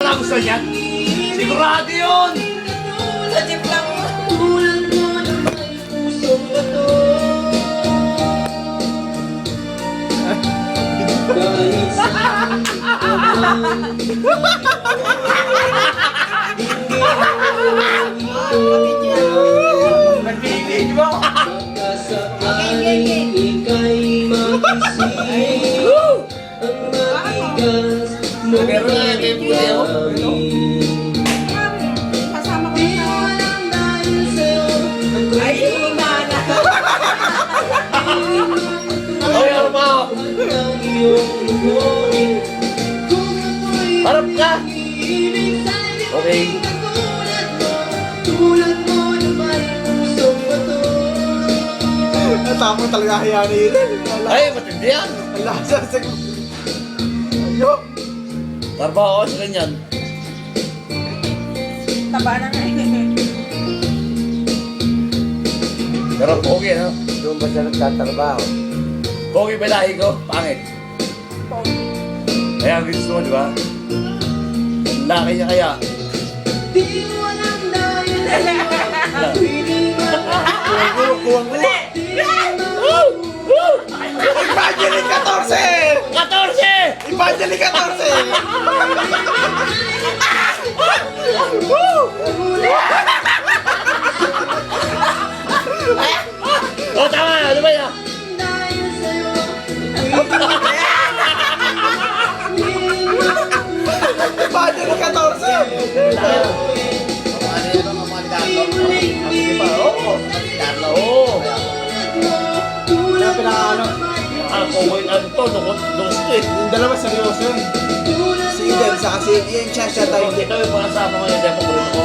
lang gusto niya. Sigurado yun. Sa jeep lang. Nagbibig mo. Pero Kasama ko sa... Ay, humana. Oy, Arma. Harap ka. Okay. Tama talaga kaya na yun. Ay, matindi yan. Ang lasa sa... Ayo! Trabaho ako sa ganyan. Taba na nga eh. Pero pogi, no? Doon ba siya nagtatrabaho? Pogi ba lahi ko? Pangit. Kaya gusto mo, di ba? Laki niya kaya. Kuwang mo! Evangeline 14! 14! Evangeline 14! O, tama! Ano ba yan? Evangeline 14! Oo! Kaya pinakaano, Ako ko yung ano to, nukos to eh. yung dalawa seryoso yun. Si Eden, saka si Ian Chasha tayo. Ito yung mga sama ko yung demo ko rin ako.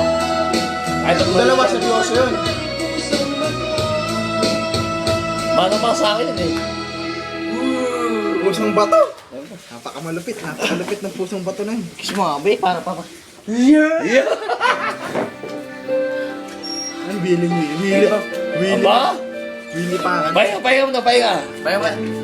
Kahit ang Yung dalawa seryoso yun. Mano pa sa akin yun eh. Pusong bato. Napakamalupit ng pusong bato na yun. Kiss mo nga, be, para pa. Yeah! Ang billing mo yun? Willy pa. Aba? Willy pa. Pahinga, pahinga mo na, pahinga. Pahinga mo.